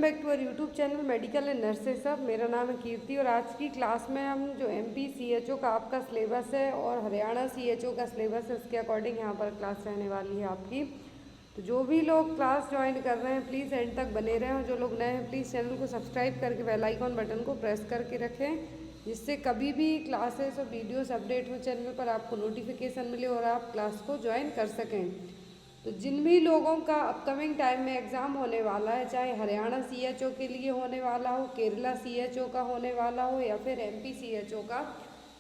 Back to our YouTube channel medical and nurses सब। मेरा नाम है कीर्ति और आज की क्लास में हम जो एमपी सीएचओ का आपका सिलेबस है और हरियाणा सीएचओ का सिलेबस है उसके अकॉर्डिंग यहाँ पर क्लास रहने वाली है आपकी। तो जो भी लोग क्लास ज्वाइन कर रहे हैं प्लीज़ एंड तक बने रहें और जो लोग नए हैं प्लीज़ चैनल को सब्सक्राइब करके बेल आइकॉन बटन को प्रेस करके रखें, जिससे कभी भी क्लासेस और वीडियोस अपडेट हो चैनल पर आपको नोटिफिकेशन मिले और आप क्लास को ज्वाइन कर सकें। तो जिन भी लोगों का अपकमिंग टाइम में एग्ज़ाम होने वाला है, चाहे हरियाणा सीएचओ के लिए होने वाला हो, केरला सीएचओ का होने वाला हो या फिर एमपी सीएचओ का,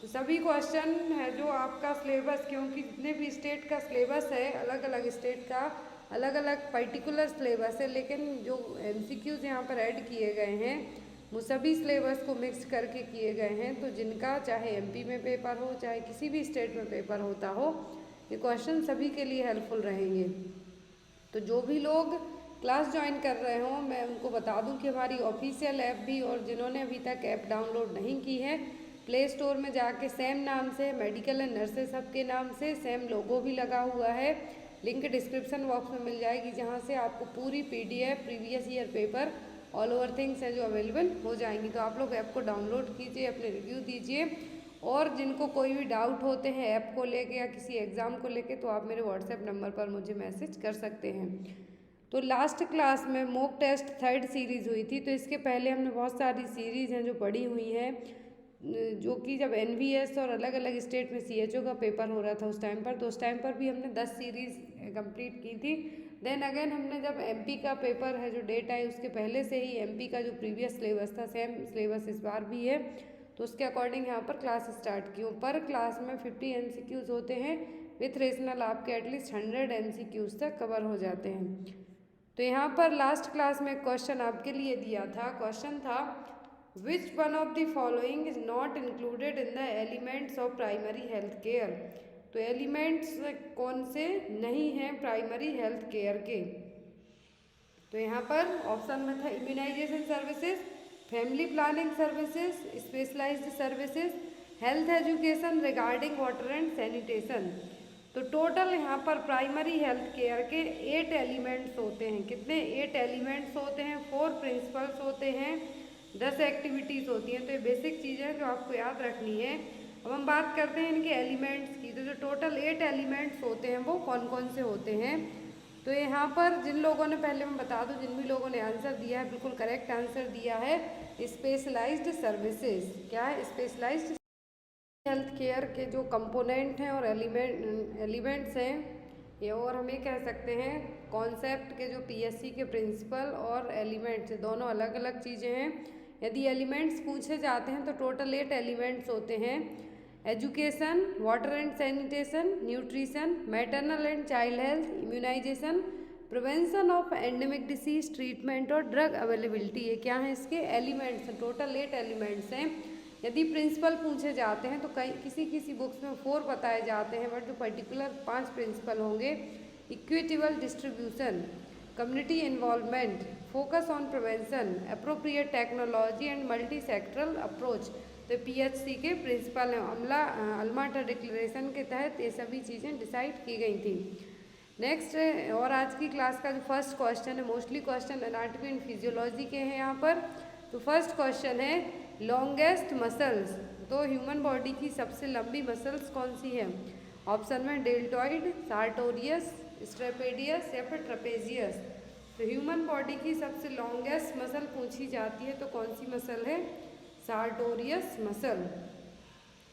तो सभी क्वेश्चन है जो आपका सिलेबस, क्योंकि जितने भी स्टेट का सिलेबस है अलग अलग स्टेट का अलग अलग पर्टिकुलर सिलेबस है, लेकिन जो एमसीक्यूज यहाँ पर ऐड किए गए हैं वो सभी सिलेबस को मिक्स करके किए गए हैं। तो जिनका चाहे एमपी में पेपर हो चाहे किसी भी स्टेट में पेपर होता हो, ये क्वेश्चन सभी के लिए हेल्पफुल रहेंगे। तो जो भी लोग क्लास ज्वाइन कर रहे हों मैं उनको बता दूं कि हमारी ऑफिशियल ऐप भी, और जिन्होंने अभी तक ऐप डाउनलोड नहीं की है प्ले स्टोर में जाके सेम नाम से मेडिकल एंड नर्सेस हब के नाम से सेम लोगो भी लगा हुआ है, लिंक डिस्क्रिप्शन बॉक्स में मिल जाएगी, जहाँ से आपको पूरी PDF previous year paper all over things है जो अवेलेबल हो जाएंगी। तो आप लोग ऐप को डाउनलोड कीजिए, अपने रिव्यू दीजिए, और जिनको कोई भी डाउट होते हैं ऐप को लेके या किसी एग्ज़ाम को लेके तो आप मेरे व्हाट्सएप नंबर पर मुझे मैसेज कर सकते हैं। तो लास्ट क्लास में मॉक टेस्ट 3rd सीरीज़ हुई थी, तो इसके पहले हमने बहुत सारी सीरीज़ हैं जो पढ़ी हुई हैं, जो कि जब एनवीएस और अलग अलग स्टेट में सीएचओ का पेपर हो रहा था उस टाइम पर, तो उस टाइम पर भी हमने 10 सीरीज़ कंप्लीट की थी। देन अगेन हमने जब एमपी का पेपर है जो डेट आई उसके पहले से ही एमपी का जो प्रीवियस सिलेबस था सेम सिलेबस इस बार भी है, तो उसके अकॉर्डिंग यहाँ पर क्लास स्टार्ट की। पर क्लास में 50 एमसीक्यूज़ होते हैं, विथ रीजनल आपके एटलीस्ट 100 एमसीक्यूज़ तक कवर हो जाते हैं। तो यहाँ पर लास्ट क्लास में क्वेश्चन आपके लिए दिया था, क्वेश्चन था which one of the following is not included in the elements of primary health care. तो एलिमेंट्स कौन से नहीं हैं प्राइमरी हेल्थ केयर के। तो यहाँ पर ऑप्शन में था immunization services, family planning services, specialized services, health education regarding water and sanitation. तो टोटल यहाँ पर प्राइमरी हेल्थ केयर के 8 एलिमेंट्स होते हैं। कितने? 8 एलिमेंट्स होते हैं, 4 प्रिंसिपल्स होते हैं, 10 एक्टिविटीज़ होती हैं। तो ये बेसिक चीज़ें जो आपको याद रखनी है। अब हम बात करते हैं इनके एलिमेंट्स की। तो जो टोटल 8 एलिमेंट्स होते हैं वो कौन कौन से होते हैं। तो यहाँ पर जिन लोगों ने, पहले मैं बता दूं, जिन भी लोगों ने आंसर दिया है बिल्कुल करेक्ट आंसर दिया है स्पेशलाइज्ड सर्विसेज। क्या है? स्पेशलाइज्ड हेल्थ केयर के जो कंपोनेंट हैं और एलिमेंट्स हैं ये, और हम ये कह सकते हैं कॉन्सेप्ट के जो पीएससी के प्रिंसिपल और एलिमेंट्स दोनों अलग अलग चीज़ें हैं। यदि एलिमेंट्स पूछे जाते हैं तो टोटल 8 एलिमेंट्स होते हैं। Education, water and sanitation, nutrition, maternal and child health, immunization, prevention of endemic disease, treatment और ड्रग अवेलेबिलिटी। ये क्या है? इसके एलिमेंट्स हैं। टोटल 8 एलिमेंट्स हैं। यदि प्रिंसिपल पूछे जाते हैं तो कई किसी बुक्स में 4 बताए जाते हैं, बट जो पर्टिकुलर 5 प्रिंसिपल होंगे, equitable distribution, community involvement, focus on prevention, appropriate technology and multi sectoral approach. तो पीएचसी के प्रिंसिपल हैं। अल्माटा डिक्लेरेशन के तहत ये सभी चीज़ें डिसाइड की गई थी। नेक्स्ट, और आज की क्लास का जो फर्स्ट क्वेश्चन है, mostly question anatomy and physiology के हैं यहाँ पर। तो फर्स्ट क्वेश्चन है लॉन्गेस्ट मसल्स। तो ह्यूमन बॉडी की सबसे लंबी मसल्स कौन सी है? ऑप्शन में डेल्टॉइड, सार्टोरियस, स्ट्रेपेडियस या फिर ट्रपेजियस। तो ह्यूमन बॉडी की सबसे लॉन्गेस्ट मसल पूछी जाती है तो कौन सी मसल है? Sartorius muscle.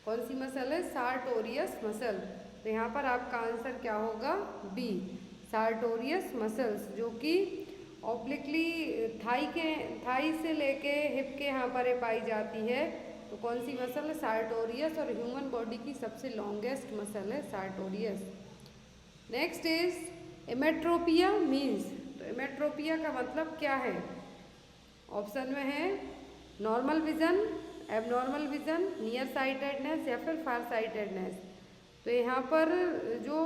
कौन सी मसल है? Sartorius muscle. तो यहाँ पर आपका आंसर क्या होगा? बी, सार्टोरियस मसल्स, जो कि ऑब्लिकली थाई से लेके हिप के यहाँ पर पाई जाती है। तो कौन सी मसल है? सार्टोरियस। और ह्यूमन बॉडी की सबसे लॉन्गेस्ट मसल है sartorius. Next is emmetropia means. तो एमेट्रोपिया का मतलब क्या है? ऑप्शन में है normal vision, abnormal vision, near sightedness या फिर फार साइटेडनेस। तो यहाँ पर जो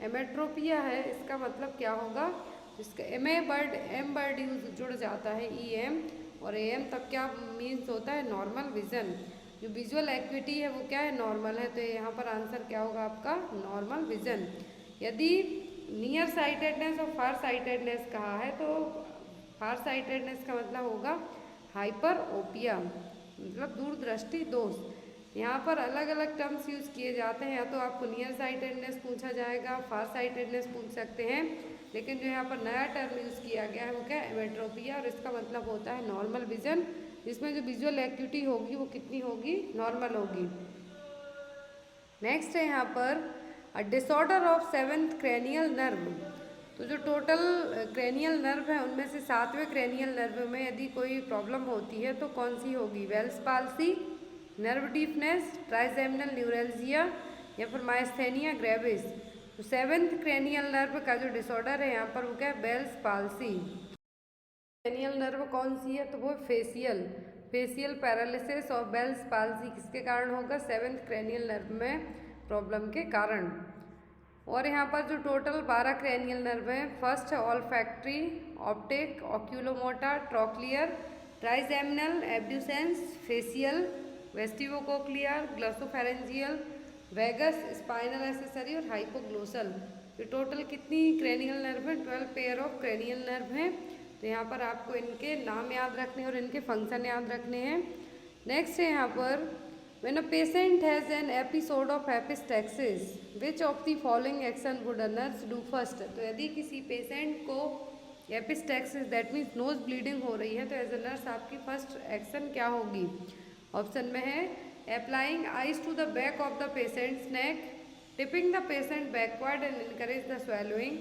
एमेट्रोपिया है इसका मतलब क्या होगा? इसका एम वर्ड यूज जुड़ जाता है, EM और AM, तब क्या मीन्स होता है? Normal vision. जो विजुअल एक्विटी है वो क्या है? नॉर्मल है। तो यहाँ पर आंसर क्या होगा आपका? Normal vision. यदि नियर साइटेडनेस और फार साइटेडनेस कहा है तो फार साइटेडनेस का मतलब होगा हाइपरओपिया, मतलब दूरदृष्टि दोष। यहाँ पर अलग अलग टर्म्स यूज़ किए जाते हैं, या तो आपको नियर साइटेडनेस पूछा जाएगा, फार साइटेडनेस पूछ सकते हैं, लेकिन जो यहाँ पर नया टर्म यूज़ किया गया है वो क्या है, एमेट्रोपिया, और इसका मतलब होता है नॉर्मल विजन, जिसमें जो विजुअल एक्टिविटी होगी वो कितनी होगी, नॉर्मल होगी। नेक्स्ट है यहाँ पर a disorder of 7th cranial nerve. तो जो टोटल क्रेनियल नर्व है उनमें से 7वें क्रेनियल नर्व में यदि कोई प्रॉब्लम होती है तो कौन सी होगी, Bell's palsy, nerve deafness, trigeminal neuralgia, या फिर माइस्थेनिया ग्रेविस। तो 7th क्रेनियल नर्व का जो डिसऑर्डर है यहाँ पर वो क्या है, बेल्स पाल्सी। क्रेनियल नर्व कौन सी है, तो वो फेशियल पैरालिसिस और बेल्स पाल्सी किसके कारण होगा, 7th क्रेनियल नर्व में प्रॉब्लम के कारण। और यहाँ पर जो टोटल 12 क्रेनियल नर्व हैं, फर्स्ट है olfactory, optic, oculomotor, trochlear, trigeminal, abducens, facial, vestibulocochlear, glossopharyngeal, vagus, spinal accessory और हाइपोग्लोसल। तो टोटल कितनी क्रेनियल नर्व हैं, 12 पेयर ऑफ क्रेनियल नर्व हैं। तो यहाँ पर आपको इनके नाम याद रखने हैं और इनके फंक्शन याद रखने हैं। नेक्स्ट है यहाँ पर When a patient has an episode of epistaxis, which of the following action would a nurse do first? तो यदि किसी पेशेंट को epistaxis that means nose bleeding हो रही है तो एज अ नर्स आपकी फर्स्ट एक्शन क्या होगी? ऑप्शन में है applying ice to the back of the patient's neck, tipping the patient backward and encourage the swallowing,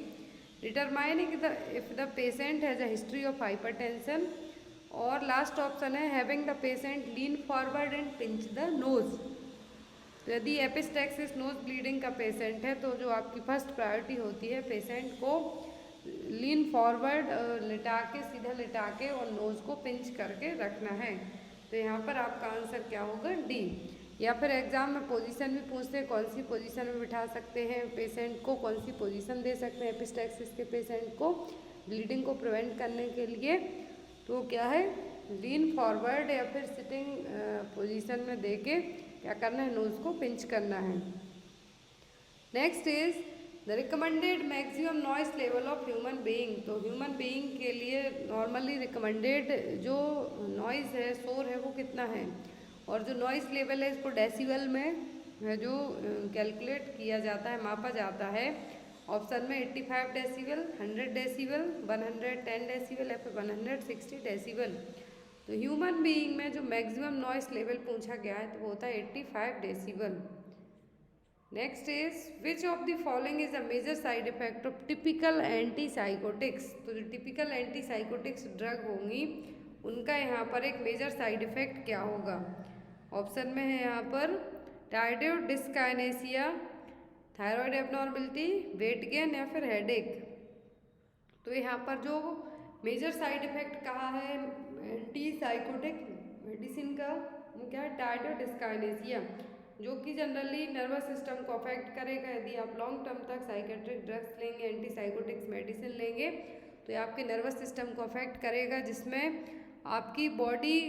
determining the if the patient has a history of hypertension, और last option है having the patient lean forward and pinch the nose. तो यदि epistaxis nose bleeding का patient है तो जो आपकी first priority होती है पेशेंट को लीन फॉरवर्ड लिटा के, सीधा लिटा के और नोज को पिंच करके रखना है। तो यहाँ पर आपका आंसर क्या होगा, डी। या फिर एग्जाम में पोजीशन भी पूछते हैं, कौन सी पोजीशन में बिठा सकते हैं पेशेंट को, कौन सी पोजीशन दे सकते हैं एपिस्टैक्सिस के पेशेंट को ब्लीडिंग को प्रिवेंट करने के लिए। तो क्या है, लीन फॉरवर्ड या फिर सिटिंग पोजीशन में देके क्या करना है, नोज को पिंच करना है। Next is the recommended maximum noise level of human being. तो ह्यूमन बीइंग के लिए नॉर्मली रिकमेंडेड जो नॉइज़ है, शोर है, वो कितना है, और जो नॉइस लेवल है इसको डेसिबल में है जो कैलकुलेट किया जाता है, मापा जाता है। ऑप्शन में 85 डेसिबल, 100 डेसिबल, 110 डेसिबल या फिर 160 डेसिबल। तो ह्यूमन बीइंग में जो मैक्सिमम नॉइस लेवल पूछा गया है तो वो होता है 85 decibel. Next is which of the following is a major side effect of typical antipsychotics. तो जो टिपिकल एंटीसाइकोटिक्स ड्रग होंगी उनका यहाँ पर एक मेजर साइड इफेक्ट क्या होगा। ऑप्शन में है यहाँ पर tardive dyskinesia, thyroid abnormality, weight gain या फिर हेडेक। तो यहाँ पर जो मेजर साइड इफेक्ट कहा है एंटीसाइकोटिक मेडिसिन का वो क्या है, टायरोइड डिस्काइनेसिया, जो कि जनरली नर्वस सिस्टम को अफेक्ट करेगा। यदि आप लॉन्ग टर्म तक साइकेट्रिक ड्रग्स लेंगे, एंटीसाइकोटिक्स मेडिसिन लेंगे तो ये आपके नर्वस सिस्टम को अफेक्ट करेगा, जिसमें आपकी बॉडी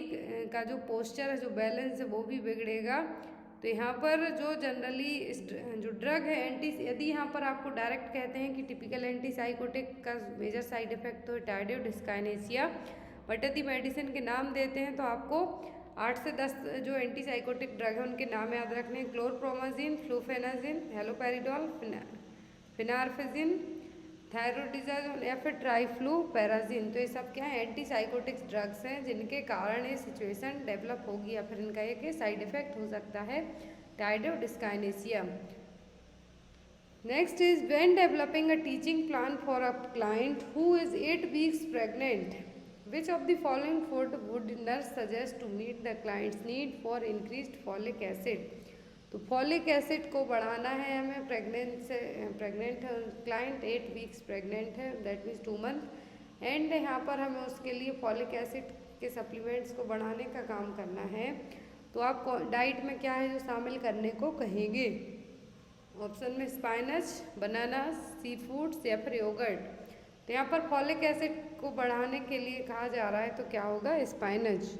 का जो पोस्चर है, जो बैलेंस है, वो भी बिगड़ेगा। तो यहाँ पर जो जनरली इस जो ड्रग है यदि यहाँ पर आपको डायरेक्ट कहते हैं कि टिपिकल एंटीसाइकोटिक का मेजर साइड इफेक्ट तो टायरोइड डिस्काइनेसिया, बट यदि मेडिसिन के नाम देते हैं तो आपको 8 से 10 जो एंटीसाइकोटिक ड्रग है उनके नाम याद रखने हैं। क्लोरप्रोमाजिन, फ्लूफेनाजिन, हेलोपेरिडोल, फिनार्फिजिन, थायरोडिजाजोल या फिर ट्राइफ्लूपैराजिन। तो ये सब क्या है, एंटीसाइकोटिक्स ड्रग्स हैं जिनके कारण ये सिचुएशन डेवलप होगी या फिर इनका एक साइड इफेक्ट हो सकता है tardive dyskinesia. Next is when developing a teaching plan for a client who is 8 weeks pregnant, which of the following food would nurse suggest to meet the client's need for increased folic acid. तो folic acid को बढ़ाना है हमें, pregnant है client, 8 weeks pregnant है, that means 2 month, and यहाँ पर हमें उसके लिए फॉलिक एसिड के सप्लीमेंट्स को बढ़ाने का काम करना है। तो आप डाइट में क्या है जो शामिल करने को कहेंगे। ऑप्शन में स्पाइनच, बनाना, सी फूड्स या फिर योगर्ट। तो यहाँ पर फॉलिक एसिड को बढ़ाने के लिए कहा जा रहा है तो क्या होगा, spinach.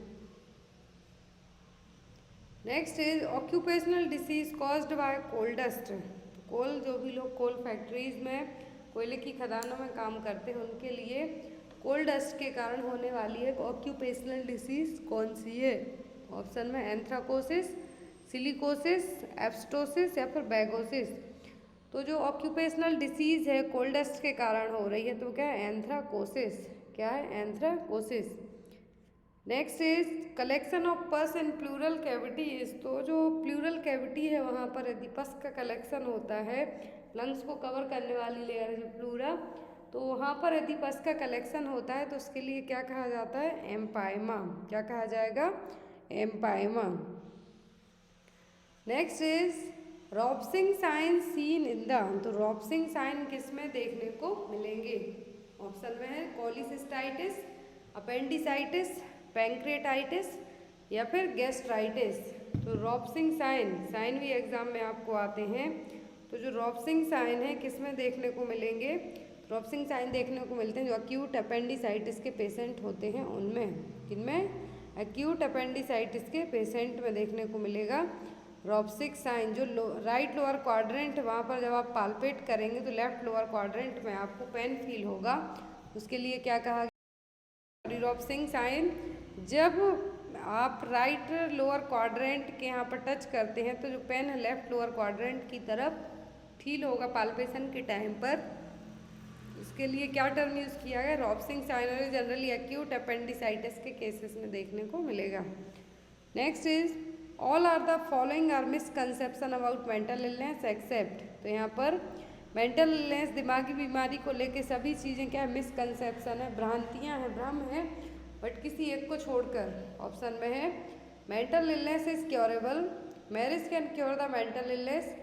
Next is occupational disease caused by coal dust. Coal, जो भी लोग कोल फैक्ट्रीज में कोयले की खदानों में काम करते हैं उनके लिए कोल डस्ट के कारण होने वाली है ऑक्यूपेशनल डिसीज कौन सी है? ऑप्शन में एंथ्राकोसिस, सिलिकोसिस, एब्स्टोसिस या फिर बैगोसिस। तो जो ऑक्यूपेशनल डिसीज है कोल डस्ट के कारण हो रही है तो क्या है? एंथ्राकोसिस। क्या है? Anthracosis. Next is collection of pus in plural cavities. तो जो प्लूरल कैविटी है वहाँ पर यदि पस का कलेक्शन होता है, लंग्स को कवर करने वाली लेयर है जो प्लूरा, तो वहाँ पर यदि पस का कलेक्शन होता है तो उसके लिए क्या कहा जाता है? एम्पाइमा। क्या कहा जाएगा? Empyema. Next is Rovsing sign seen in the. तो रॉब्सिंग साइन किस में देखने को मिलेंगे? ऑप्शन में है कोलिसिस्टाइटिस, अपेंडिसाइटिस, पैंक्रेटाइटिस या फिर गैस्ट्राइटिस। तो रॉब्सिंग साइन भी एग्जाम में आपको आते हैं। तो जो रॉब्सिंग साइन है किस में देखने को मिलेंगे? रॉब्सिंग साइन देखने को मिलते हैं जो अक्यूट अपेंडिसाइटिस के पेशेंट होते हैं उनमें। किनमें? अक्यूट अपेंडिसाइटिस के पेशेंट में देखने को मिलेगा रॉब्सिक साइन। जो राइट लोअर क्वाड्रेंट, वहाँ पर जब आप पाल्पेट करेंगे तो लेफ्ट लोअर क्वाड्रेंट में आपको पेन फील होगा, उसके लिए क्या कहा? रॉब्सिंग साइन। जब आप राइट लोअर क्वाड्रेंट के यहाँ पर टच करते हैं तो जो पेन है लेफ्ट लोअर क्वाड्रेंट की तरफ फील होगा पाल्पेशन के टाइम पर, इसके लिए क्या टर्म यूज़ किया गया? Rovsing's sign. और जनरली एक्यूट अपेंडिसाइटिस के केसेस में देखने को मिलेगा। Next is all are the following are misconception about mental illness except. तो यहाँ पर मेंटल इलनेस, दिमागी बीमारी को लेके सभी चीज़ें क्या है? मिसकंसेप्शन है, भ्रांतियाँ हैं, भ्रम है, बट किसी एक को छोड़कर। ऑप्शन में है mental illness is curable, marriage can cure the mental illness,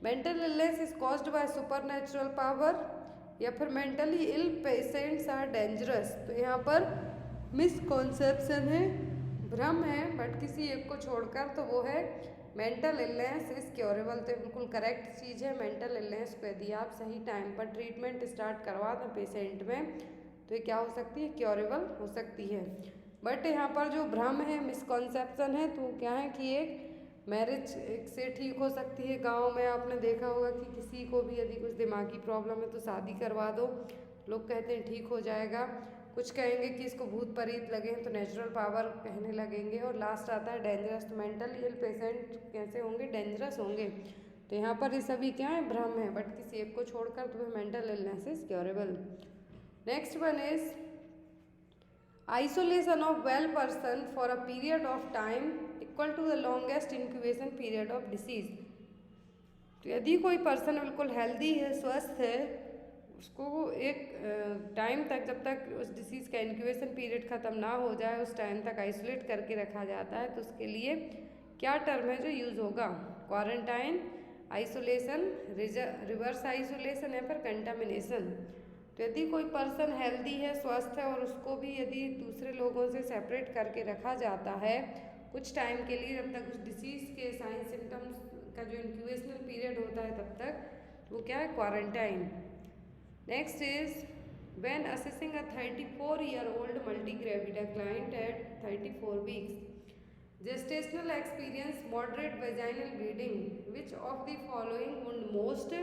mental illness is caused by supernatural power, या फिर mentally ill patients are dangerous. तो यहाँ पर मिसकॉन्सेप्शन है, भ्रम है, बट किसी एक को छोड़कर, तो वो है मेंटल इलनेस इज क्योरेबल। तो बिल्कुल करेक्ट चीज़ है। मेंटल इलनेस को यदि आप सही टाइम पर ट्रीटमेंट स्टार्ट करवा दें पेशेंट में तो ये क्या हो सकती है? क्योरेबल हो सकती है। बट यहाँ पर जो भ्रम है, मिसकॉन्सेप्शन है, तो क्या है कि एक मैरिज से ठीक हो सकती है। गांव में आपने देखा होगा कि किसी को भी यदि कुछ दिमागी प्रॉब्लम है तो शादी करवा दो, लोग कहते हैं ठीक हो जाएगा। कुछ कहेंगे कि इसको भूत प्रेत लगे हैं तो नेचुरल पावर कहने लगेंगे। और लास्ट आता है डेंजरस। तो मेंटली इल पेशेंट कैसे होंगे? डेंजरस होंगे। तो यहाँ पर ये सभी क्या है? भ्रम है, बट किसी एक को छोड़कर तो mental illness is curable. Next one is isolation of well person for a period of time equal to the longest incubation period of disease. तो यदि कोई पर्सन बिल्कुल हेल्दी है, स्वस्थ है, उसको एक टाइम तक, जब तक उस डिसीज़ का इंक्यूबेशन पीरियड ख़त्म ना हो जाए, उस टाइम तक आइसोलेट करके रखा जाता है। तो उसके लिए क्या टर्म है जो यूज़ होगा? क्वारंटाइन, आइसोलेशन, रिवर्स आइसोलेशन या फिर कंटामिनेशन। तो यदि कोई पर्सन हेल्दी है, स्वस्थ है, और उसको भी यदि दूसरे लोगों से सेपरेट करके रखा जाता है कुछ टाइम के लिए, जब तक उस डिसीज़ के साइन सिम्टम्स का जो इंक्यूबेशनल पीरियड होता है तब तक, तो वो क्या है? Quarantine. Next is when assessing a 34-year-old multi-gravida client at 34 weeks, gestational experience moderate vaginal bleeding, which of the following would most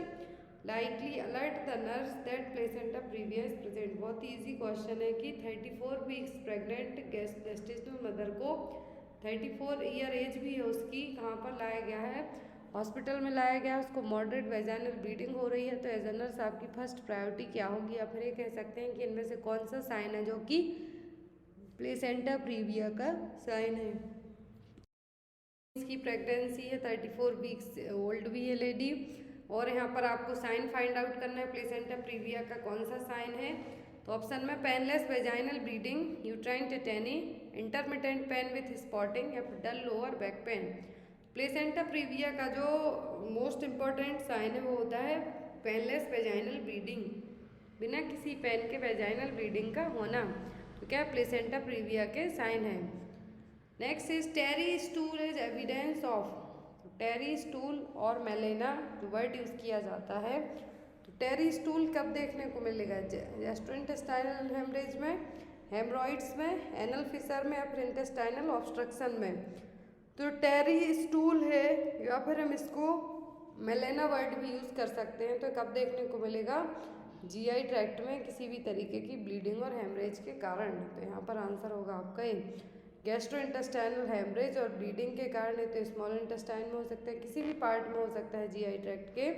likely alert the nurse that placenta previa is present? बहुत easy question है कि 34 weeks pregnant gestational mother को 34 year as भी है उसकी, कहाँ पर लाया गया है? हॉस्पिटल में लाया गया, उसको मॉडरेट वेजाइनल ब्लीडिंग हो रही है। तो एज अ नर्स आपकी फर्स्ट प्रायोरिटी क्या होगी? या फिर ये कह सकते हैं कि इनमें से कौन सा साइन है जो कि प्लेसेंटा प्रीविया का साइन है? इसकी प्रेगनेंसी है, 34 वीक्स ओल्ड भी है लेडी, और यहाँ पर आपको साइन फाइंड आउट करना है प्लेसेंटा प्रीविया का कौन सा साइन है। तो ऑप्शन में painless vaginal bleeding, uterine tetany, intermittent pain with spotting या फिर dull lower back pain. Placenta previa का जो मोस्ट इम्पॉर्टेंट साइन है वो होता है पेनलेस वेजाइनल ब्लीडिंग, बिना किसी पेन के वेजाइनल ब्लीडिंग का होना। तो क्या प्लेसेंटा प्रीविया के साइन है। Next is tarry stool is evidence of. Tarry stool और मेलेना जो वर्ड यूज़ किया जाता है, तो टेरी स्टूल कब देखने को मिलेगा? गैस्ट्रोइंटेस्टाइनल हेमरेज में, हेमरॉइड्स में, एनल फिशर में या फिर इंटेस्टाइनल ऑब्स्ट्रक्शन में। तो टेरी स्टूल है, या फिर हम इसको मेलेना वर्ड भी यूज़ कर सकते हैं। तो कब देखने को मिलेगा? जीआई ट्रैक्ट में किसी भी तरीके की ब्लीडिंग और हेमरेज के कारण। तो यहाँ पर आंसर होगा आपका ए। गैस्ट्रोइंटेस्टाइनल हेमरेज और ब्लीडिंग के कारण है तो स्मॉल इंटेस्टाइन में हो सकता है, किसी भी पार्ट में हो सकता है जीआई ट्रैक्ट के।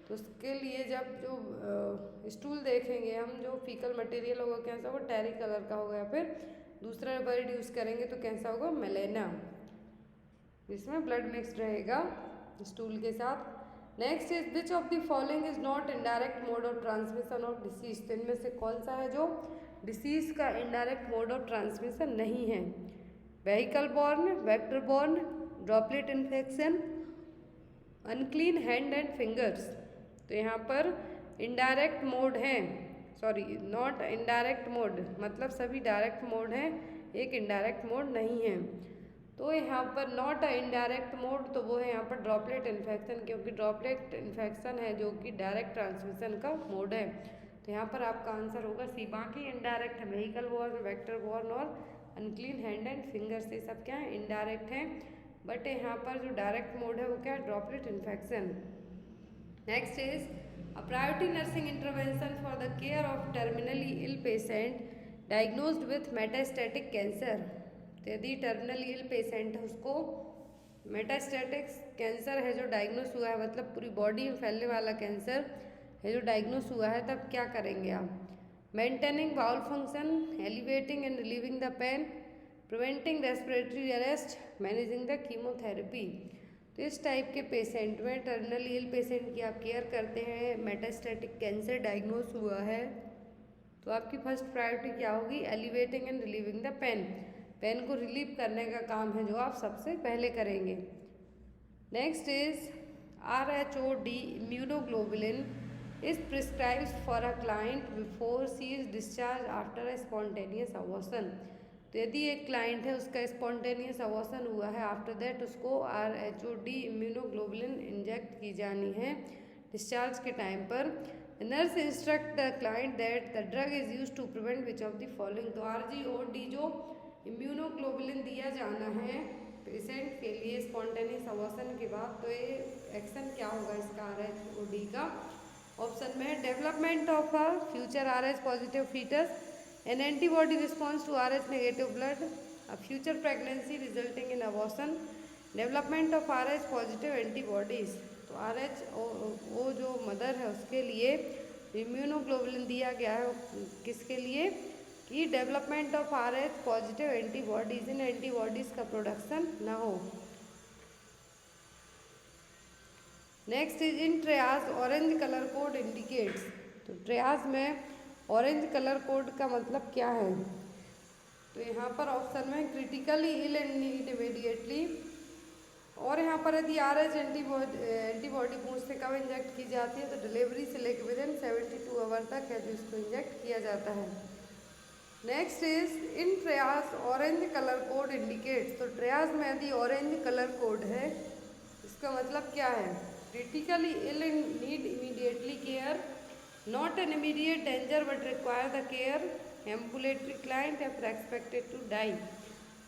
तो उसके लिए जब जो स्टूल देखेंगे हम, जो फीकल मटेरियल होगा कैसा होगा, टेरी कलर का होगा, या फिर दूसरा वर्ड यूज़ करेंगे तो कैसा होगा, मेलेना, जिसमें ब्लड मिक्स रहेगा स्टूल के साथ। Next is which of the following is not indirect mode of transmission of disease. तो इनमें से कौन सा है जो डिसीज का इनडायरेक्ट मोड ऑफ ट्रांसमिशन नहीं है। Vehicle born, vector borne, droplet infection, unclean hand and fingers. तो यहाँ पर इनडायरेक्ट मोड है, सॉरी नॉट इनडायरेक्ट मोड, मतलब सभी डायरेक्ट मोड हैं, एक इनडायरेक्ट मोड नहीं है। तो यहाँ पर नॉट अ इनडायरेक्ट मोड, तो वो है यहाँ पर ड्रॉपलेट इन्फेक्शन, क्योंकि ड्रॉपलेट इन्फेक्शन है जो कि डायरेक्ट ट्रांसमिशन का मोड है। तो यहाँ पर आपका आंसर होगा सी। बाकी इनडायरेक्ट है व्हीकल बॉर्न, वेक्टर बॉर्न और अनक्लीन हैंड एंड फिंगर से सब क्या है, इनडायरेक्ट हैं। बट यहाँ पर जो डायरेक्ट मोड है वो क्या है, droplet infection. Next is a priority nursing intervention for the care of terminally ill patient diagnosed with metastatic cancer. तो यदि टर्मिनली इल पेशेंट है, उसको मेटास्टैटिक कैंसर है जो डायग्नोस हुआ है, मतलब पूरी बॉडी में फैलने वाला कैंसर है जो डायग्नोस हुआ है, तब क्या करेंगे आप। Maintaining bowel function, elevating and relieving the pain, preventing respiratory arrest, managing the chemotherapy. तो इस टाइप के पेशेंट में, टर्मिनली इल पेशेंट की आप केयर करते हैं, मेटास्टैटिक कैंसर डायग्नोस हुआ है, तो आपकी फर्स्ट प्रायोरिटी क्या होगी, elevating and relieving the pain. Pain को रिलीव करने का काम है जो आप सबसे पहले करेंगे। Next is RHOD immunoglobulin is prescribed for a client before she is discharge after a spontaneous abortion. तो यदि एक क्लाइंट है, उसका स्पॉन्टेनियस अबॉर्शन हुआ है, आफ्टर दैट उसको RHOD इम्यूनोग्लोबुलिन इंजेक्ट की जानी है डिस्चार्ज के टाइम पर। Nurse instruct the client that the drug is use to prevent which of the following. तो RHOD जो इम्यूनोग्लोबुलिन दिया जाना है पेशेंट के लिए स्पॉन्टेनियस अबॉर्शन के बाद, तो ये एक्शन क्या होगा इसका RHOD का। ऑप्शन में development of a future RH positive fetus, an antibody response to RH negative blood, a future pregnancy resulting in abortion, development of RH positive antibodies. तो वो जो मदर है उसके लिए इम्यूनोग्लोबुलिन दिया गया है, किसके लिए कि development of RH positive antibodies, in antibodies का प्रोडक्शन ना हो। Next is in ट्रियाज orange colour code indicates. तो ट्रियाज में ऑरेंज कलर कोड का मतलब क्या है। तो यहाँ पर ऑप्शन में critically ill and need immediately, और यहाँ पर यदि RH एंटीबॉडी पूंछ से कब इंजेक्ट की जाती है, तो डिलीवरी से लेकर विदिन 72 आवर तक है जो इसको इंजेक्ट किया जाता है। Next is in ट्रियाज orange colour code indicates. तो ट्रियाज में यदि ऑरेंज कलर कोड है, इसका मतलब क्या है, critically ill and need immediately care, not an immediate danger but require the care, ambulatory client या फिर एक्सपेक्टेड टू डाई।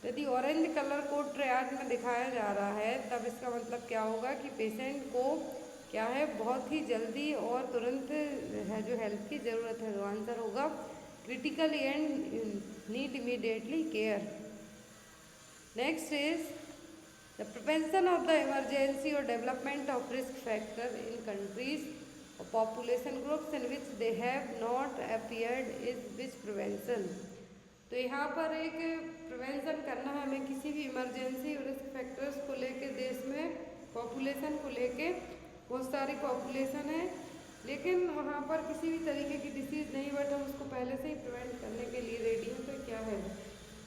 यदि ऑरेंज कलर कोड ट्रियाज में दिखाया जा रहा है, तब इसका मतलब क्या होगा कि पेशेंट को क्या है, बहुत ही जल्दी और तुरंत है जो हेल्प की ज़रूरत है। तो आंसर होगा critically and need immediately care. Next is the prevention of the emergency और development of risk factor in countries और population groups in which they have not appeared is which prevention. तो यहाँ पर एक प्रिवेंशन करना है हमें किसी भी इमरजेंसी और रिस्क फैक्टर्स को लेके। देश में पॉपुलेशन को लेके बहुत सारी पॉपुलेशन है, लेकिन वहाँ पर किसी भी तरीके की डिसीज़ नहीं, बट हम उसको पहले से ही प्रिवेंट करने के लिए रेडी हैं। तो क्या है,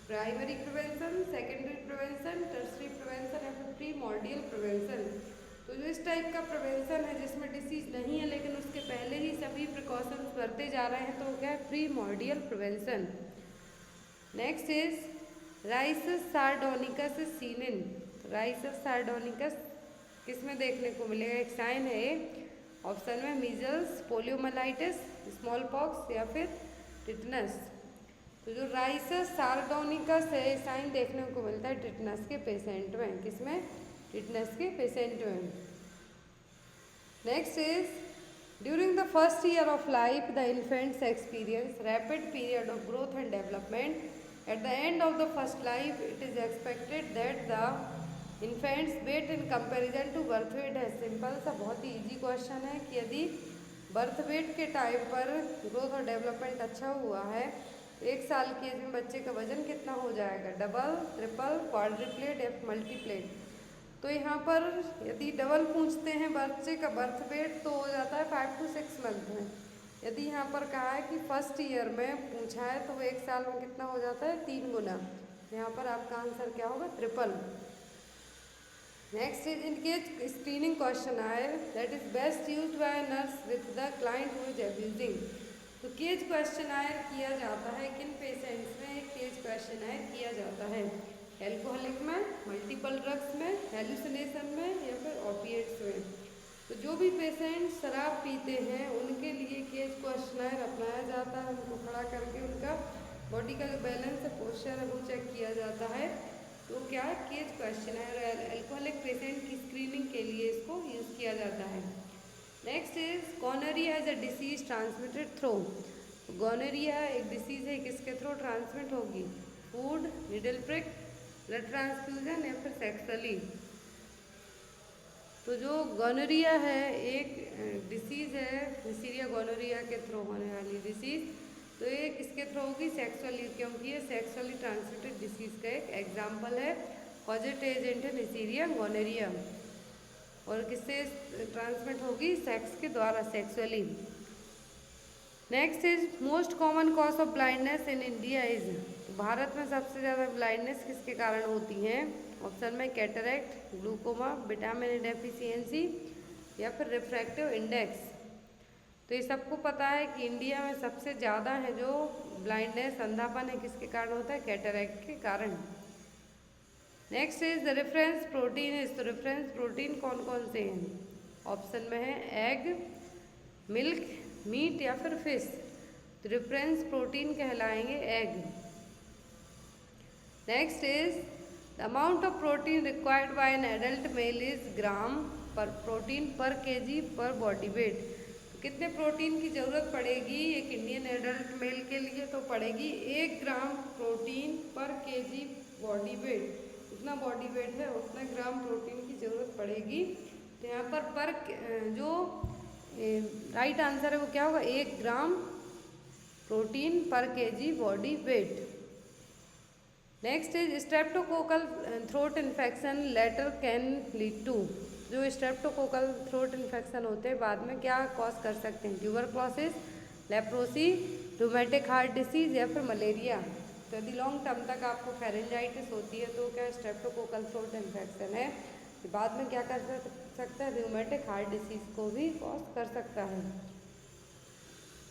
primary prevention, secondary prevention, tertiary prevention या फिर प्रीमॉर्डियल प्रिवेंशन। तो जो इस टाइप का प्रिवेंशन है जिसमें डिसीज़ नहीं है लेकिन उसके पहले ही सभी प्रिकॉशंस बरते जा रहे हैं, तो क्या है, primordial prevention. Next is risus sardonicus is seen in. Risus sardonicus किस में देखने को मिलेगा, एक साइन है ये। ऑप्शन में मीजल्स, पोलियोमाइलाइटिस, स्मॉल पॉक्स या फिर टिटनस। तो जो राइसस सार्डोनिकस है साइन देखने को मिलता है टिटनस के पेशेंट में। किसमें, टिटनस के पेशेंट में। Next is During the first year of life, the infants experience rapid period of growth and development. At the end of the first life, it is expected that the infant's weight in comparison to birth weight है। Simple सा बहुत ही easy question है कि यदि birth weight के time पर growth और development अच्छा हुआ है तो 1 साल की एज में बच्चे का वजन कितना हो जाएगा, डबल, ट्रिपल, क्वाड्रिप्लेट या मल्टीप्लेट। तो यहाँ पर यदि डबल पूछते हैं बच्चे का बर्थ वेट तो हो जाता है 5 to 6 मंथ में। यदि यहाँ पर कहा है कि फर्स्ट ईयर में पूछा है तो वो 1 साल में कितना हो जाता है, 3 गुना। यहाँ पर आपका आंसर क्या होगा, triple. Next is in case screening questionnaire that is best use by nurse with the client who is abusing. तो केज क्वेश्चन आयर किया जाता है किन पेशेंट्स में, एक केज क्वेश्चन आयर किया जाता है एल्कोहलिक में, मल्टीपल ड्रग्स में, हेलुसिनेशन में या फिर ओपिएट्स में। तो जो भी पेशेंट शराब पीते हैं उनके लिए केज क्वेश्चनर अपनाया जाता है। उनको खड़ा करके उनका बॉडी का जो बैलेंस है, पोस्चर है, वो चेक किया जाता है। तो क्या केज क्वेश्चनर एल्कोहलिक पेशेंट की स्क्रीनिंग के लिए इसको यूज़ किया जाता है। Next is gonorrhoea as a disease transmitted through. Gonorrhoea एक डिसीज है, किसके थ्रू ट्रांसमिट होगी, food, needle prick, blood transfusion या फिर सेक्सुअली। तो जो गोनोरिया है एक डिसीज़ है, नेसीरिया गोनोरिया के थ्रू होने वाली डिसीज़। तो ये किसके थ्रू होगी, सेक्सुअली, क्योंकि ये सेक्सुअली ट्रांसमिटेड डिसीज़ का एक एग्जाम्पल है। पॉजिटिव एजेंट है नेसीरिया गोनोरिया और किससे ट्रांसमिट होगी, सेक्स के द्वारा, sexually. Next is most common cause of blindness in India is. Bharat में सबसे ज़्यादा ब्लाइंडनेस किसके कारण होती है, ऑप्शन में cataract, glaucoma, vitamin A deficiency या फिर रिफ्रैक्टिव इंडेक्स। तो ये सबको पता है कि इंडिया में सबसे ज़्यादा है जो ब्लाइंडनेस, अंधापन है, किसके कारण होता है, कैटरेक्ट के कारण। Next is the reference protein is. तो रेफरेंस प्रोटीन कौन कौन से हैं, ऑप्शन में है एग, मिल्क, मीट या फिर फिश। तो रेफरेंस प्रोटीन कहलाएंगे egg. Next is the amount of protein required by an adult male is gram per protein पर केजी पर बॉडी वेट। तो कितने प्रोटीन की ज़रूरत पड़ेगी एक इंडियन एडल्ट मेल के लिए, तो पड़ेगी 1 ग्राम प्रोटीन पर केजी बॉडी वेट। जितना बॉडी वेट है उतना ग्राम प्रोटीन की ज़रूरत पड़ेगी। तो यहाँ पर जो राइट आंसर है वो क्या होगा, 1 ग्राम प्रोटीन पर KG body weight. Next is streptococcal throat infection later can lead to. जो स्ट्रेप्टोकोकल थ्रोट इन्फेक्शन होते हैं बाद में क्या कॉज कर सकते हैं, tuberculosis, leprosy, rheumatic heart disease या फिर मलेरिया। तो यदि लॉन्ग टर्म तक आपको फेरेंजाइटिस होती है तो क्या स्ट्रेप्टोकोकल थ्रोट इन्फेक्शन है, बाद में क्या कर सकता है, रूमेटिक हार्ट डिसीज को भी कॉज कर सकता है।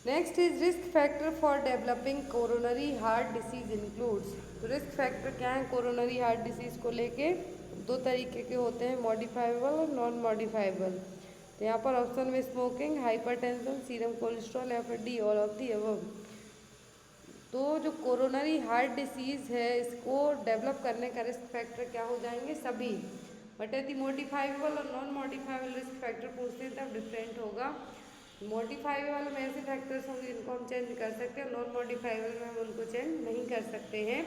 Next is risk factor for developing coronary heart disease includes. तो रिस्क फैक्टर क्या है कोरोनरी हार्ट डिसीज को लेके, 2 तरीके के होते हैं, मॉडिफाइबल और नॉन मॉडिफाइबल। तो यहाँ पर ऑप्शन में स्मोकिंग, हाइपरटेंशन, सीरम कोलेस्ट्रॉल या फिर D all of the above. तो जो कोरोनरी हार्ट डिसीज़ है इसको डेवलप करने का रिस्क फैक्टर क्या हो जाएंगे, सभी। बट यदि मॉडिफाइबल और नॉन मॉडिफाइबल रिस्क फैक्टर पूछते हैं तब डिफरेंट होगा। मॉडिफाइबल में ऐसे फैक्टर्स होंगे जिनको हम चेंज कर सकते हैं, नॉन मॉडिफाइबल में हम उनको चेंज नहीं कर सकते हैं।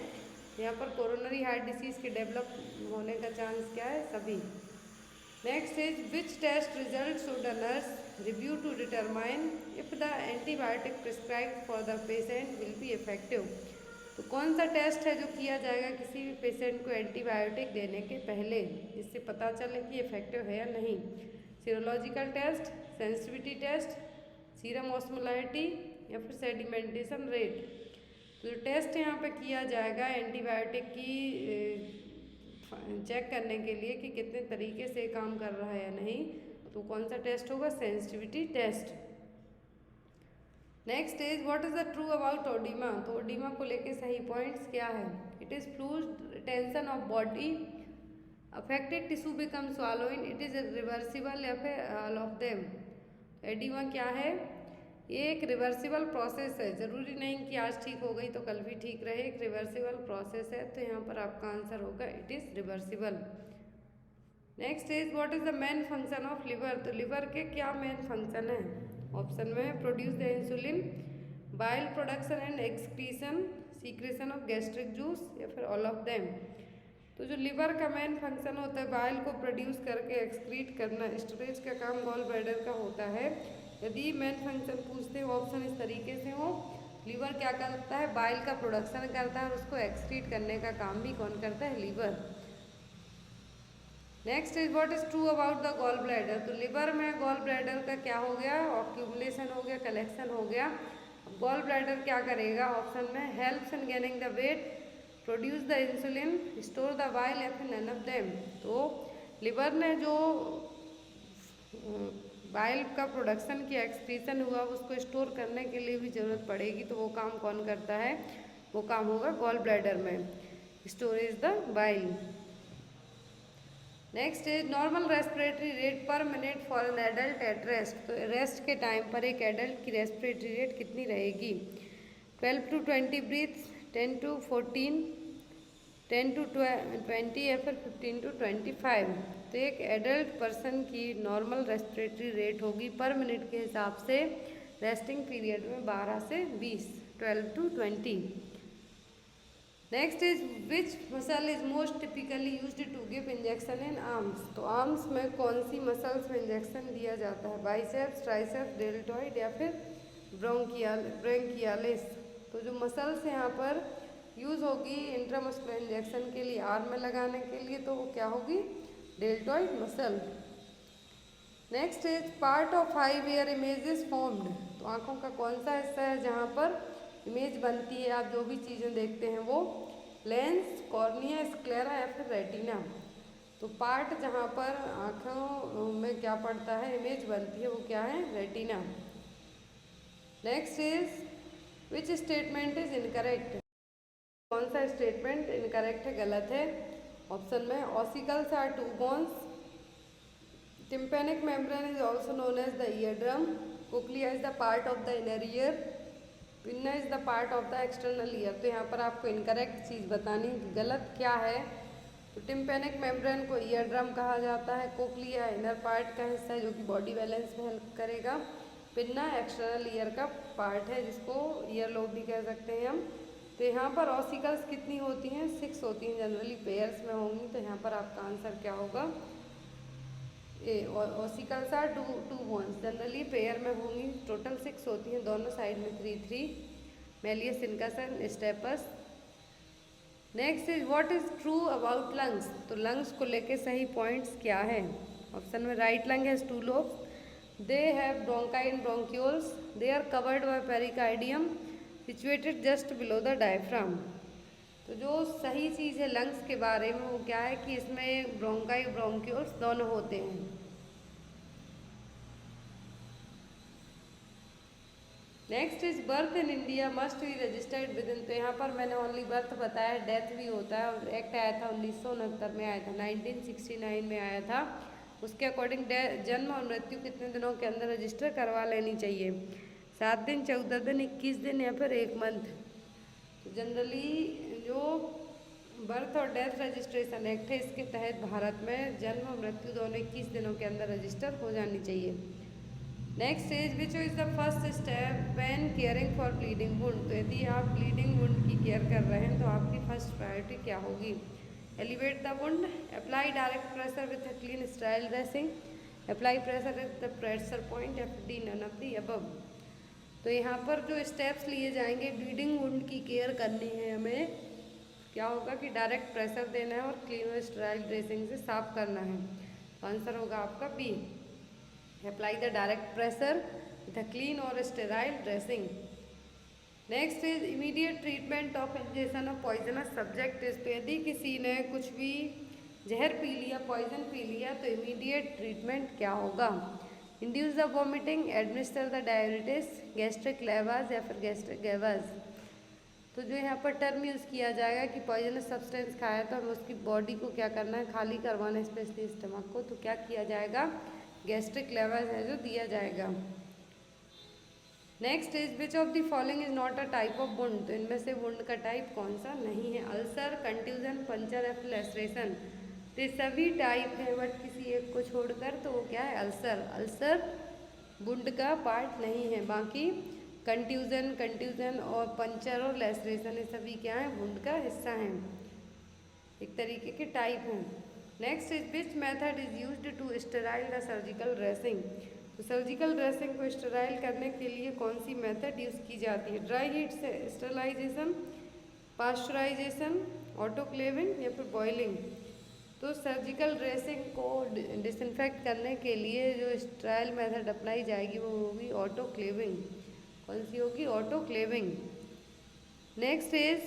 यहाँ पर कोरोनरी हार्ट डिसीज़ के डेवलप होने का चांस क्या है, सभी। Next is which test result should a nurse review to determine if the antibiotic prescribed for the patient will be effective. तो कौन सा टेस्ट है जो किया जाएगा किसी भी पेशेंट को एंटीबायोटिक देने के पहले, जिससे पता चले कि इफेक्टिव है या नहीं। Serological test, sensitivity test, serum osmolarity या फिर सेडिमेंटेशन रेट। तो जो टेस्ट यहाँ पे किया जाएगा एंटीबायोटिक की चेक करने के लिए कि कितने तरीके से काम कर रहा है या नहीं, तो कौन सा टेस्ट होगा, sensitivity test. Next is what is the true about oedema. तो ओडिमा को लेके सही पॉइंट्स क्या है, it is fluid retention of body, affected tissue become swallowing, it is reversible या फिर ऑल ऑफ देम। एडिमा क्या है, ये एक रिवर्सिबल प्रोसेस है, ज़रूरी नहीं कि आज ठीक हो गई तो कल भी ठीक रहे, एक रिवर्सिबल प्रोसेस है। तो यहाँ पर आपका आंसर होगा it is reversible. Next is what is the main function of liver. तो लिवर के क्या मेन फंक्शन है, ऑप्शन में है produce the insulin, bile production and excretion, secretion of gastric juice, या फिर ऑल ऑफ देम। तो जो लिवर का मेन फंक्शन होता है बाइल को प्रोड्यूस करके एक्सक्रीट करना, स्टोरेज का काम गॉल ब्लैडर का होता है। यदि मेन फंक्शन पूछते हो ऑप्शन इस तरीके से हो, लीवर क्या करता है, बाइल का प्रोडक्शन करता है और उसको एक्सक्रीट करने का काम भी कौन करता है, liver. Next is what is true about the gall bladder. तो लिवर में गॉल ब्लैडर का क्या हो गया, ऑक्यूमुलेशन हो गया, कलेक्शन हो गया। गॉल ब्लैडर क्या करेगा, ऑप्शन में helps in gaining the weight, produce the insulin, store the bile, या फिर नन ऑफ देम। तो लिवर ने जो बाइल का प्रोडक्शन किया, एक्सक्रीशन हुआ, उसको स्टोर करने के लिए भी ज़रूरत पड़ेगी, तो वो काम कौन करता है, वो काम होगा गॉल ब्लैडर में, storage the bile. Next is normal respiratory rate पर minute for an adult at rest. तो रेस्ट के टाइम पर एक एडल्ट की रेस्पिरेटरी रेट कितनी रहेगी, 12 to 20 ब्रीथ्स, 10 to 14, 10 to 20, या फिर 15 to 25। तो एक एडल्ट पर्सन की नॉर्मल रेस्पिरेटरी रेट होगी पर मिनट के हिसाब से रेस्टिंग पीरियड में 12 से 20, 12 to 20। Next is which muscle is most typically used to give injection in arms. तो आर्म्स में कौन सी मसल्स में इंजेक्शन दिया जाता है, बाइसेप्स, ट्राइसेप्स, डेल्टॉइड, या फिर ब्रोंकियालिस। तो जो मसल्स यहाँ पर यूज़ होगी इंट्रामस्कुलर इंजेक्शन के लिए, आर्म में लगाने के लिए, तो वो क्या होगी, deltoid muscle. Next is part of eye where image is formed. तो आँखों का कौन सा हिस्सा है जहाँ पर इमेज बनती है, आप जो भी चीज़ें देखते हैं वो, लेंस, कॉर्निया, स्क्लेरा, या फिर रेटिना। तो पार्ट जहाँ पर आँखों में क्या पड़ता है, इमेज बनती है, वो क्या है, retina. Next is which statement is incorrect. कौन सा स्टेटमेंट इनकरेक्ट है, गलत है। ऑप्शन में ossicles are two bones, tympanic membrane is also known as the ear drum, cochlea is the part of the inner ear, pinna is the part of the external ear. तो यहाँ पर आपको incorrect चीज़ बतानी, गलत क्या है। तो टिम्पैनिक मेम्ब्रेन को ईयर ड्रम कहा जाता है, कोक्लिया इनर पार्ट का हिस्सा है जो कि बॉडी बैलेंस में हेल्प करेगा, पिन्ना एक्सटर्नल ईयर का पार्ट है जिसको ईयर लोब भी कह सकते हैं हम। तो यहाँ पर ऑसिकल्स कितनी होती हैं, 6 होती हैं, जनरली पेयर्स में होंगी। तो यहाँ पर आपका आंसर क्या होगा, A. Ossicles are two bones, generally pair में होंगी, टोटल 6 होती हैं, दोनों साइड में 3 malleus, incus, stapes. Next is what is true about lungs. तो लंग्स को लेके सही पॉइंट्स क्या है। ऑप्शन में right lung has 2 lobes, they have bronchi and bronchioles, they are covered by pericardium, situated just below the diaphragm. तो जो सही चीज़ है लंग्स के बारे में वो क्या है कि इसमें ब्रोंकाई ब्रोंक्यूल्स दोनों होते हैं। Next is birth in India must be registered with in. तो यहाँ पर मैंने ओनली बर्थ बताया, डेथ भी होता है, और एक्ट आया था 1969 में आया था, 1969 में आया था। उसके अकॉर्डिंग जन्म और मृत्यु कितने दिनों के अंदर रजिस्टर करवा लेनी चाहिए, 7 दिन, 14 दिन, 21 दिन, या फिर 1 मंथ। तो जनरली जो बर्थ और डेथ रजिस्ट्रेशन एक्ट है इसके तहत भारत में जन्म और मृत्यु दोनों 21 दिनों के अंदर रजिस्टर हो जानी चाहिए। Next is which is the first step when caring for bleeding wound. तो यदि आप ब्लीडिंग वुंड की केयर कर रहे हैं तो आपकी फर्स्ट प्रायोरिटी क्या होगी, elevate the wound, apply direct pressure with a clean sterile dressing, apply pressure at the pressure point, या फिर D none of the above. तो यहाँ पर जो स्टेप्स लिए जाएंगे, ब्लीडिंग वुंड की केयर करनी है हमें, क्या होगा कि डायरेक्ट प्रेशर देना है और क्लीन और स्टेराइल ड्रेसिंग से साफ करना है। तो आंसर होगा आपका B, apply the direct pressure with clean और sterile dressing. Next is immediate treatment of ingestion of poisonous subject is. तो यदि किसी ने कुछ भी जहर पी लिया, पॉइजन पी लिया, तो इमीडिएट ट्रीटमेंट क्या होगा, induce the vomiting, administer the diuretics, gastric lavage, या फिर गैस्ट्रिक गैवाज। तो जो यहाँ पर टर्म यूज़ किया जाएगा कि पॉइजनस सब्सटेंस खाया तो हमें उसकी बॉडी को क्या करना है, खाली करवाना है, स्पेशली स्टमक को। तो क्या किया जाएगा, गैस्ट्रिक लेवाज है जो दिया जाएगा। Next is which of the following is not a type of wound. तो इनमें से वुंड का टाइप कौन सा नहीं है, अल्सर, कंट्यूजन, पंचर, या फिर लैसरेशन। तो सभी टाइप है बट किसी एक को छोड़कर, तो वो क्या है, अल्सर। अल्सर वुंड का पार्ट नहीं है। बाकी कंट्यूजन और पंचर और लेसरेशन ये सभी क्या है, वुंड का हिस्सा हैं, एक तरीके के टाइप हैं। Next is which method is used to sterile the surgical dressing. तो सर्जिकल ड्रेसिंग को स्टेराइल करने के लिए कौन सी मेथड यूज़ की जाती है? ड्राई हीट से स्टेरलाइजेशन, पास्चराइजेशन, ऑटोक्लेविंग या फिर बॉइलिंग। तो सर्जिकल ड्रेसिंग को डिसइंफेक्ट करने के लिए जो स्टेराइल मेथड अप्लाई जाएगी वो होगी ऑटोक्लेविंग। कौन सी होगी? Autoclaving. Next is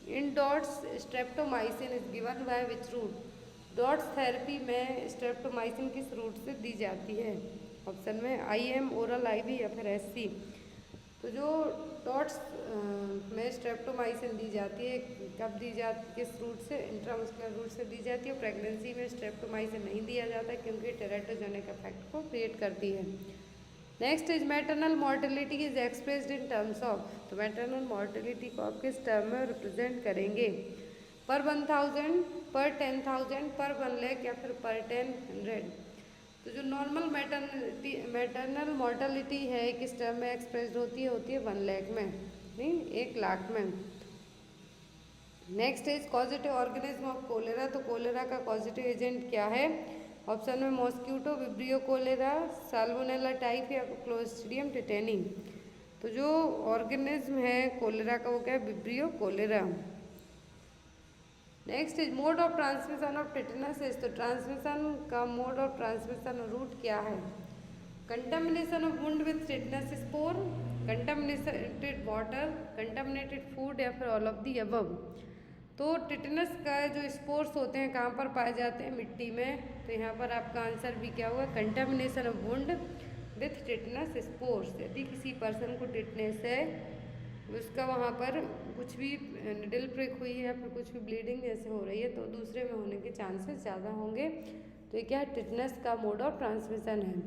in dots streptomycin is given by which route. Dots therapy में स्ट्रेप्टोमाइसिन किस रूट से दी जाती है? ऑप्शन में IM, ओरल, IV या फिर SC। तो जो डॉट्स में स्ट्रेप्टोमाइसिन दी जाती है, कब दी जाती, किस रूट से? इंट्रामस्कुलर रूट से दी जाती है। प्रेगनेंसी में स्ट्रेप्टोमाइसिन नहीं दिया जाता क्योंकि टेरेटोजेनिक इफेक्ट को क्रिएट करती है। Next is maternal mortality is expressed in terms of. तो मैटरनल मॉर्टेलिटी को आप किस टर्म में रिप्रेजेंट करेंगे? पर 1000, पर 10,000, पर 1 लाख या फिर पर 10,100। तो जो नॉर्मल मैटरनल मॉर्टेलिटी है किस टर्म में एक्सप्रेस्ड होती है? 1 लाख में, नहीं 1 लाख में। Next is causative organism of cholera. तो कोलेरा का पॉजिटिव एजेंट क्या है? ऑप्शन में mosquito, vibrio cholera, salmonella typhi या क्लोस्ट्रिडियम टेटेनी। तो जो ऑर्गेनिज्म है कोलेरा का वो क्या है? Vibrio cholera. Next is mode of transmission of tetanus. तो ट्रांसमिशन का मोड ऑफ ट्रांसमिशन रूट क्या है? Contamination of wound with tetanus spore, contaminated water, contaminated food या फिर ऑल ऑफ दी अबव। तो टिटेनस का जो स्पोर्स होते हैं कहाँ पर पाए जाते हैं? मिट्टी में। तो यहाँ पर आपका आंसर भी क्या होगा? Contamination of wound with tetanus spores. यदि किसी पर्सन को टिटेनस है, उसका वहाँ पर कुछ भी निडल प्रिक हुई है या फिर कुछ भी ब्लीडिंग जैसे हो रही है तो दूसरे में होने के चांसेस ज़्यादा होंगे। तो ये क्या है? टिटेनस का मोड ऑफ ट्रांसमिशन है।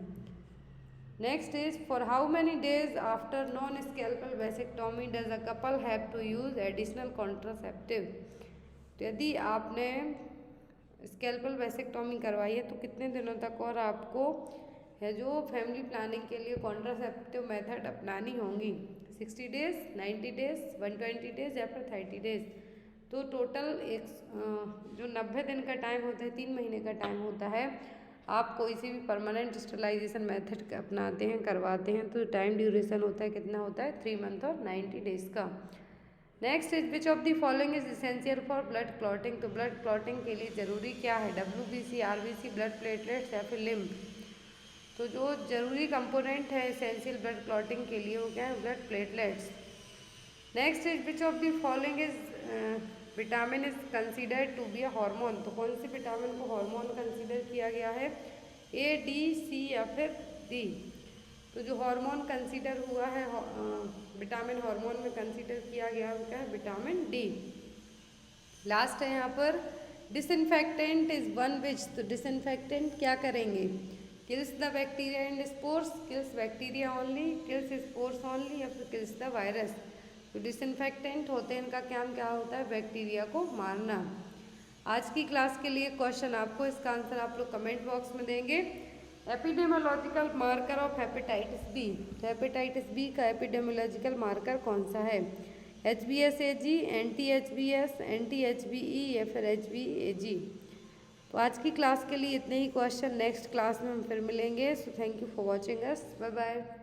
Next is for how many days after non scalpel vasectomy does a couple have to use additional contraceptive. तो यदि आपने स्कैल्पल वेसेक्टोमी करवाई है तो कितने दिनों तक और आपको है जो फैमिली प्लानिंग के लिए कॉन्ट्रासेप्टिव मेथड अपनानी होंगी? 60 डेज, 90 डेज, 120 डेज या फिर 30 डेज। तो टोटल जो 90 दिन का टाइम होता है, 3 महीने का टाइम होता है। आप कोई सी भी परमानेंट स्टेरिलाइजेशन मेथड अपनाते हैं, करवाते हैं तो टाइम ड्यूरेशन होता है, कितना होता है? 3 मंथ और 90 डेज का। Next is which of the following is essential for blood clotting. तो ब्लड क्लॉटिंग के लिए ज़रूरी क्या है? WBC, RBC, ब्लड प्लेटलेट्स या फिर लिम्फ। तो जो जरूरी कंपोनेंट है इसेंशियल ब्लड क्लॉटिंग के लिए वो क्या है? Blood platelets. Next is which of the following is vitamin is considered to be a hormone. तो कौन से विटामिन को हार्मोन कंसिडर किया गया है? A, D, C या फिर D। तो जो हार्मोन कंसीडर हुआ है, विटामिन हार्मोन में कंसीडर किया गया वो क्या है? Vitamin D। लास्ट है यहाँ पर डिसइंफेक्टेंट इज वन विच। तो डिसइंफेक्टेंट क्या करेंगे? Kills the bacteria and spores, kills bacteria only, kills spores only या फिर किल्स द वायरस। तो डिसइंफेक्टेंट होते हैं, इनका काम क्या होता है? बैक्टीरिया को मारना। आज की क्लास के लिए क्वेश्चन आपको, इसका आंसर आप लोग कमेंट बॉक्स में देंगे। Epidemiological marker of hepatitis B. तो हेपेटाइटिस बी का एपिडेमियोलॉजिकल मार्कर कौन सा है? HBsAg, anti-HBs, anti-HBe या फिर HBAg। तो आज की क्लास के लिए इतने ही क्वेश्चन। नेक्स्ट क्लास में हम फिर मिलेंगे। So thank you for watching us. Bye bye.